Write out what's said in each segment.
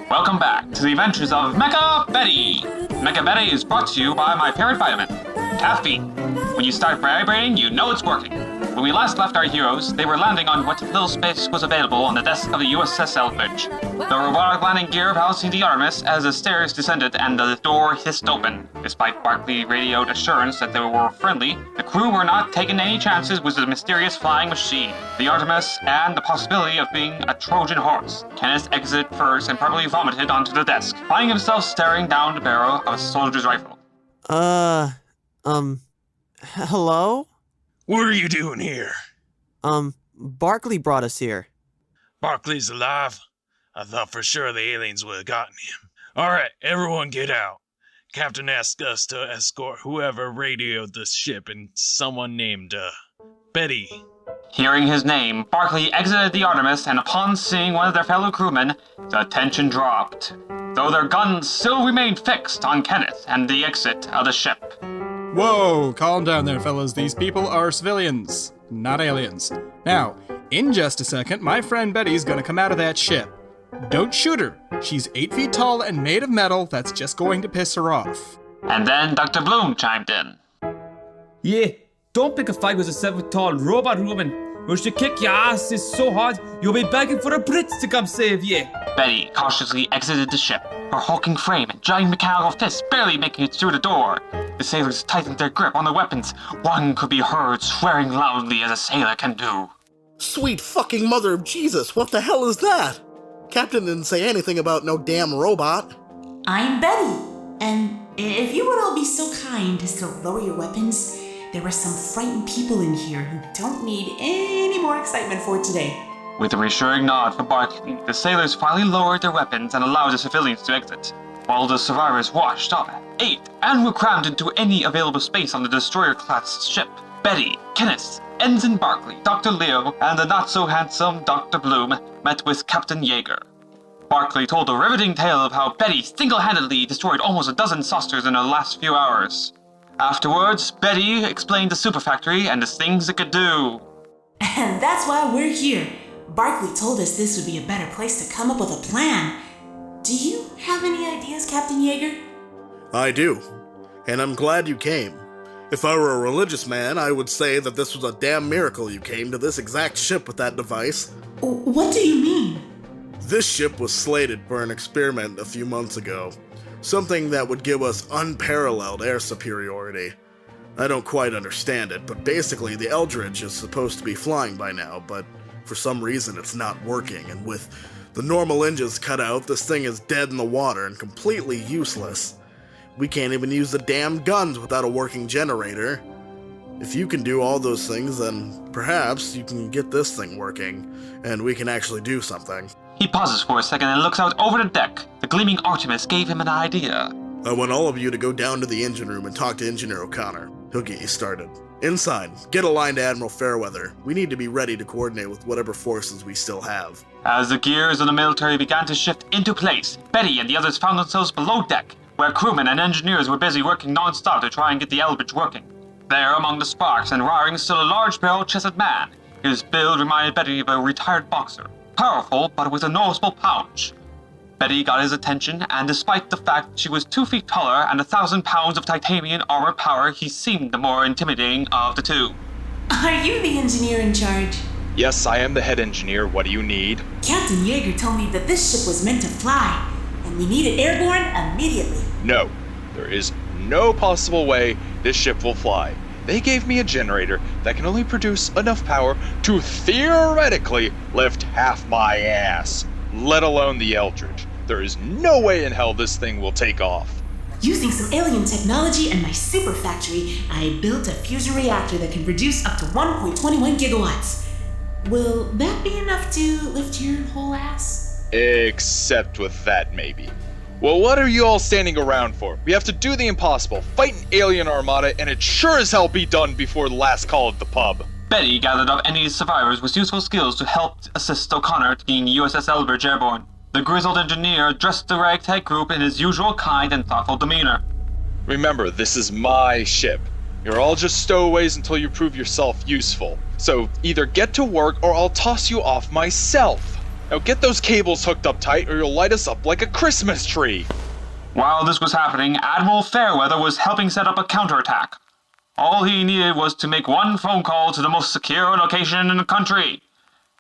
Welcome back to the adventures of MechaBetty. MechaBetty is brought to you by my favorite vitamin, caffeine. When you start vibrating, you know it's working. When we last left our heroes, they were landing on what little space was available on the desk of the USS Eldridge. The robotic landing gear balancing the Artemis as the stairs descended and the door hissed open. Despite Barclay radioed assurance that they were friendly, the crew were not taking any chances with the mysterious flying machine, the Artemis, and the possibility of being a Trojan horse. Kenneth exited first and probably vomited onto the desk, finding himself staring down the barrel of a soldier's rifle. Hello? What are you doing here? Barclay brought us here. Barclay's alive? I thought for sure the aliens would have gotten him. Alright, everyone get out. Captain asked us to escort whoever radioed the ship and someone named, Betty. Hearing his name, Barclay exited the Artemis, and upon seeing one of their fellow crewmen, the tension dropped, though their guns still remained fixed on Kenneth and the exit of the ship. Whoa, calm down there, fellas. These people are civilians, not aliens. Now, in just a second, my friend Betty's gonna come out of that ship. Don't shoot her. She's 8 feet tall and made of metal. That's just going to piss her off. And then Dr. Bloom chimed in. Yeah, don't pick a fight with a 7-foot-tall robot woman, or she'll kick your ass is so hard you'll be begging for the Brits to come save you. Betty cautiously exited the ship, her hulking frame and giant mechanical fists barely making it through the door. The sailors tightened their grip on their weapons. One could be heard swearing loudly as a sailor can do. Sweet fucking mother of Jesus, what the hell is that? Captain didn't say anything about no damn robot. I'm Betty, and if you would all be so kind as to lower your weapons, there are some frightened people in here who don't need any more excitement for today. With a reassuring nod from Barclay, the sailors finally lowered their weapons and allowed the civilians to exit, while the survivors washed up, ate, and were crammed into any available space on the destroyer-class ship. Betty, Kenneth, Ensign Barclay, Dr. Leo, and the not-so-handsome Dr. Bloom met with Captain Yeager. Barclay told a riveting tale of how Betty single-handedly destroyed almost a dozen saucers in the last few hours. Afterwards, Betty explained the superfactory and the things it could do. And that's why we're here. Barclay told us this would be a better place to come up with a plan. Do you have any ideas, Captain Yeager? I do, and I'm glad you came. If I were a religious man, I would say that this was a damn miracle you came to this exact ship with that device. What do you mean? This ship was slated for an experiment a few months ago. Something that would give us unparalleled air superiority. I don't quite understand it, but basically the Eldridge is supposed to be flying by now, but for some reason it's not working, and with the normal engines cut out, this thing is dead in the water and completely useless. We can't even use the damn guns without a working generator. If you can do all those things, then perhaps you can get this thing working, and we can actually do something. He pauses for a second and looks out over the deck. The gleaming Artemis gave him an idea. I want all of you to go down to the engine room and talk to Engineer O'Connor. He'll get you started. Inside, get aligned to Admiral Fairweather. We need to be ready to coordinate with whatever forces we still have. As the gears of the military began to shift into place, Betty and the others found themselves below deck, where crewmen and engineers were busy working non-stop to try and get the Eldridge working. There, among the sparks and roaring, stood a large barrel-chested man. His build reminded Betty of a retired boxer. Powerful, but with a noticeable punch. Betty got his attention, and despite the fact she was 2 feet taller and 1,000 pounds of titanium armor power, he seemed the more intimidating of the two. Are you the engineer in charge? Yes, I am the head engineer. What do you need? Captain Yeager told me that this ship was meant to fly, and we need it airborne immediately. No, there is no possible way this ship will fly. They gave me a generator that can only produce enough power to theoretically lift half my ass, let alone the Eldridge. There is no way in hell this thing will take off. Using some alien technology and my super factory, I built a fusion reactor that can produce up to 1.21 gigawatts. Will that be enough to lift your whole ass? Except with that, maybe. Well, what are you all standing around for? We have to do the impossible, fight an alien armada, and it sure as hell be done before the last call at the pub. Betty gathered up any survivors with useful skills to help assist O'Connor getting USS Eldridge airborne. The grizzled engineer addressed the ragtag group in his usual kind and thoughtful demeanor. Remember, this is my ship. You're all just stowaways until you prove yourself useful. So either get to work or I'll toss you off myself. Now get those cables hooked up tight or you'll light us up like a Christmas tree. While this was happening, Admiral Fairweather was helping set up a counterattack. All he needed was to make one phone call to the most secure location in the country.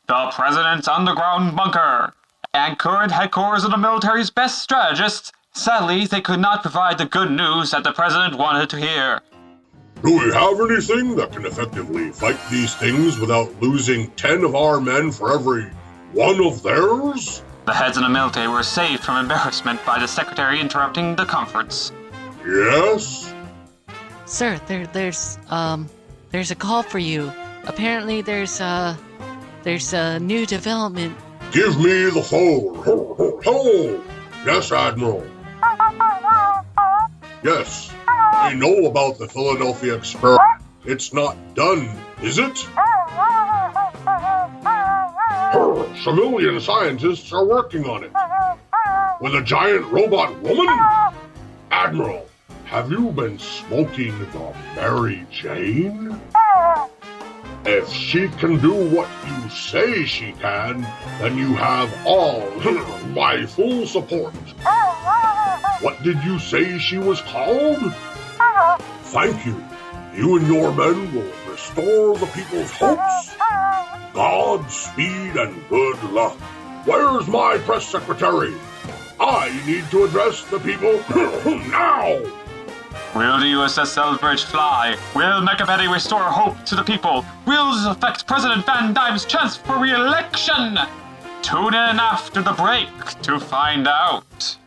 The President's underground bunker. And current headquarters of the military's best strategists. Sadly, they could not provide the good news that the President wanted to hear. Do we have anything that can effectively fight these things without losing 10 of our men for every one of theirs? The heads of the military were saved from embarrassment by the Secretary interrupting the conference. Yes? Sir, there's a call for you. Apparently there's a new development. Give me the phone. Hello. Yes, Admiral. Yes. I know about the Philadelphia experiment. It's not done, is it? Civilian scientists are working on it. With a giant robot woman? Admiral, have you been smoking the Mary Jane? If she can do what you say she can, then you have all my full support. What did you say she was called? Thank you. You and your men will restore the people's hopes. Godspeed and good luck. Where's my press secretary? I need to address the people now. Will the USS Eldridge fly? Will MechaBetty restore hope to the people? Will this affect President Van Dyne's chance for re-election? Tune in after the break to find out.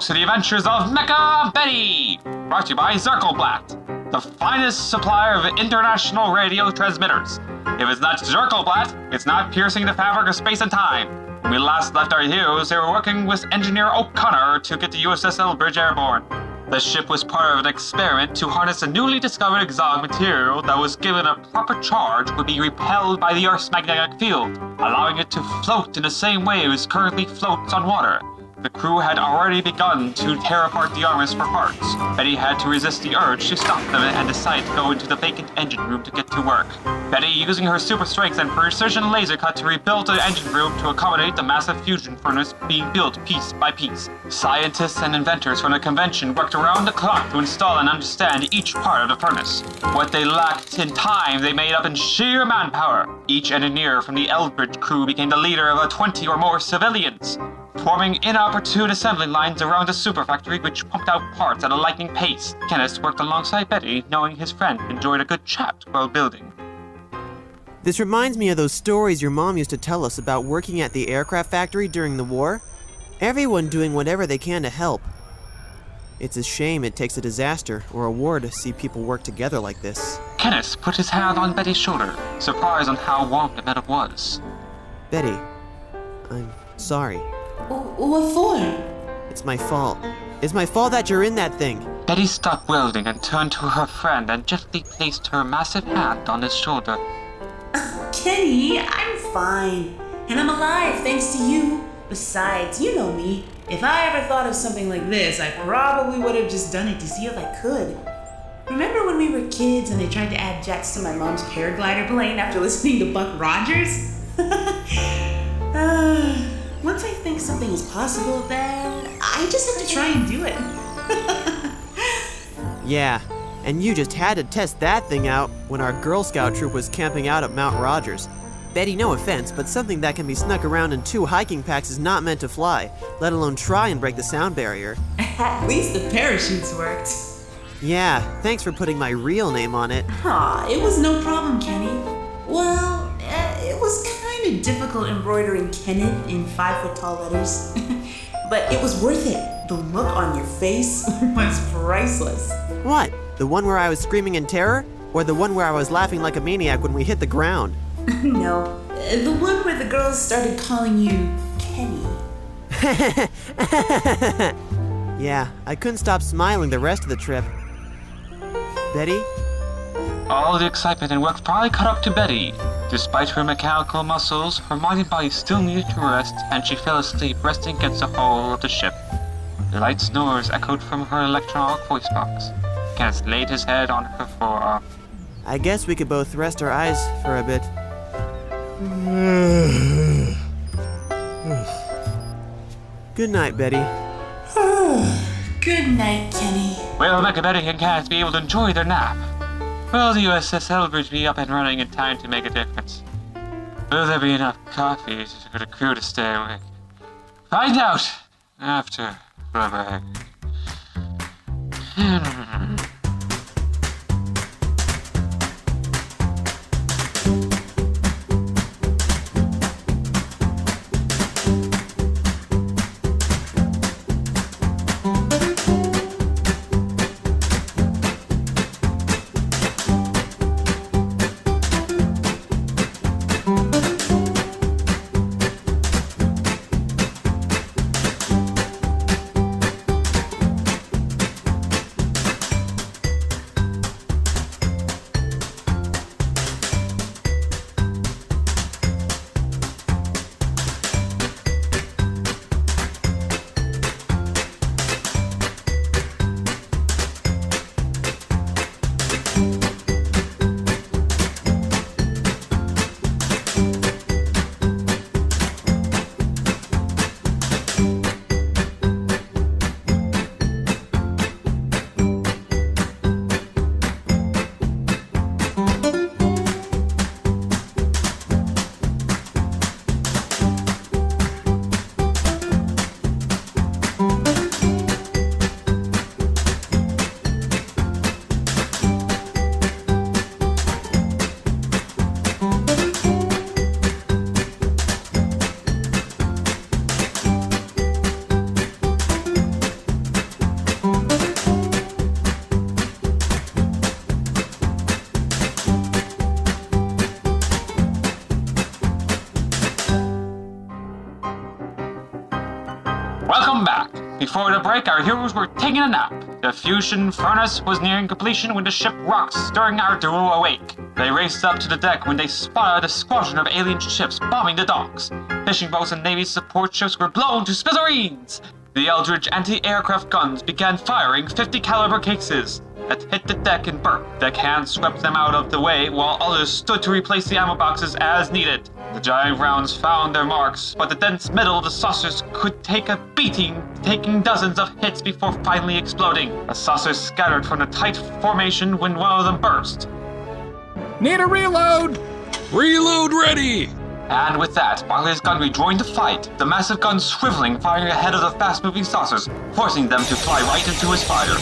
folks, to the adventures of MechaBetty! Brought to you by Zirkelblatt, the finest supplier of international radio transmitters. If it's not Zirkelblatt, it's not piercing the fabric of space and time. When we last left our heroes, they were working with Engineer O'Connor to get the USS Eldridge airborne. The ship was part of an experiment to harness a newly discovered exotic material that was given a proper charge would be repelled by the Earth's magnetic field, allowing it to float in the same way it currently floats on water. The crew had already begun to tear apart the armors for parts. Betty had to resist the urge to stop them and decide to go into the vacant engine room to get to work. Betty, using her super strength and precision laser cut to rebuild the engine room to accommodate the massive fusion furnace being built piece by piece. Scientists and inventors from the convention worked around the clock to install and understand each part of the furnace. What they lacked in time, they made up in sheer manpower. Each engineer from the Eldridge crew became the leader of 20 or more civilians, forming inopportune assembly lines around the super factory which pumped out parts at a lightning pace. Kenneth worked alongside Betty, knowing his friend enjoyed a good chat while building. This reminds me of those stories your mom used to tell us about working at the aircraft factory during the war. Everyone doing whatever they can to help. It's a shame it takes a disaster or a war to see people work together like this. Kenneth put his hand on Betty's shoulder, surprised on how warm the metal was. Betty, I'm sorry. What for? It's my fault. It's my fault that you're in that thing. Betty stopped welding and turned to her friend and gently placed her massive hand on his shoulder. Kenny, I'm fine. And I'm alive thanks to you. Besides, you know me. If I ever thought of something like this, I probably would have just done it to see if I could. Remember when we were kids and they tried to add jets to my mom's paraglider plane after listening to Buck Rogers? Once I think something is possible, then I just have to try and do it. Yeah, and you just had to test that thing out when our Girl Scout troop was camping out at Mount Rogers. Betty, no offense, but something that can be snuck around in 2 hiking packs is not meant to fly, let alone try and break the sound barrier. At least the parachutes worked. Yeah, thanks for putting my real name on it. Aw, it was no problem, Kenny. Well, it was kind of difficult embroidering Kenneth in 5-foot-tall letters. But it was worth it. The look on your face was priceless. What? The one where I was screaming in terror? Or the one where I was laughing like a maniac when we hit the ground? No, the one where the girls started calling you Kenny. Yeah, I couldn't stop smiling the rest of the trip. Betty? All the excitement and work finally caught up to Betty. Despite her mechanical muscles, her mind and body still needed to rest, and she fell asleep resting against the hull of the ship. The light snores echoed from her electronic voice box. Kenneth laid his head on her forearm. I guess we could both rest our eyes for a bit. Good night, Betty. Good night, Kenny. Will MechaBetty and Kenneth be able to enjoy their nap? Will the USS Eldridge be up and running in time to make a difference? Will there be enough coffee for the crew to stay awake? Find out after the break. Before the break, our heroes were taking a nap. The fusion furnace was nearing completion when the ship rocked, stirring our duo awake. They raced up to the deck when they spotted a squadron of alien ships bombing the docks. Fishing boats and Navy support ships were blown to smithereens. The Eldridge anti-aircraft guns began firing 50 caliber cases that hit the deck and burnt. Deckhands swept them out of the way while others stood to replace the ammo boxes as needed. The giant rounds found their marks, but the dense metal of the saucers could take a beating, taking dozens of hits before finally exploding. The saucers scattered from the tight formation when one of them burst. Need a reload! Reload ready! And with that, Barclay's gun rejoined the fight, the massive gun swiveling, firing ahead of the fast-moving saucers, forcing them to fly right into his fire.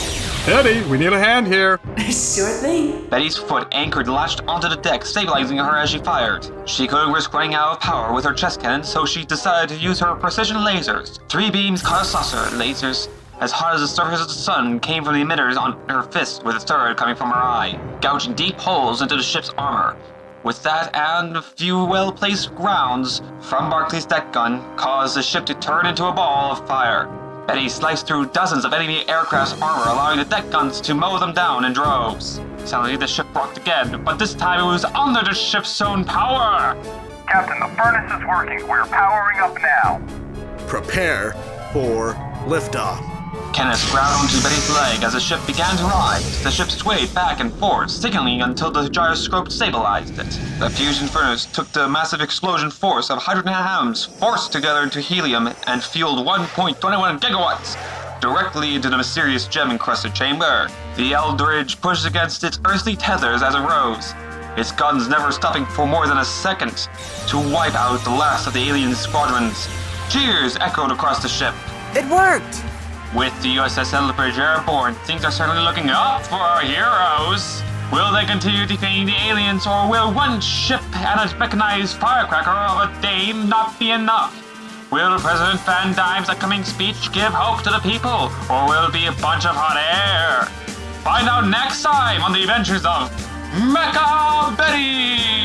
Betty, we need a hand here. Sure thing. Betty's foot anchored latched onto the deck, stabilizing her as she fired. She couldn't risk running out of power with her chest cannon, so she decided to use her precision lasers. 3 beams caught a saucer. Lasers as hot as the surface of the sun came from the emitters on her fist, with a third coming from her eye, gouging deep holes into the ship's armor. With that and a few well-placed rounds from Barclay's deck gun caused the ship to turn into a ball of fire. Betty sliced through dozens of enemy aircraft's armor, allowing the deck guns to mow them down in droves. Suddenly the ship rocked again, but this time it was under the ship's own power. Captain, the furnace is working. We're powering up now. Prepare for liftoff. Kenneth grabbed onto Betty's leg as the ship began to rise. The ship swayed back and forth, signaling until the gyroscope stabilized it. The fusion furnace took the massive explosion force of hydrogen atoms forced together into helium and fueled 1.21 gigawatts directly into the mysterious gem-encrusted chamber. The Eldridge pushed against its earthly tethers as it rose, its guns never stopping for more than a second to wipe out the last of the alien squadrons. Cheers echoed across the ship. It worked! With the USS Eldridge airborne, things are certainly looking up for our heroes. Will they continue defeating the aliens, or will one ship and a mechanized firecracker of a dame not be enough? Will President Van Dyne's upcoming speech give hope to the people, or will it be a bunch of hot air? Find out next time on the adventures of MechaBetty!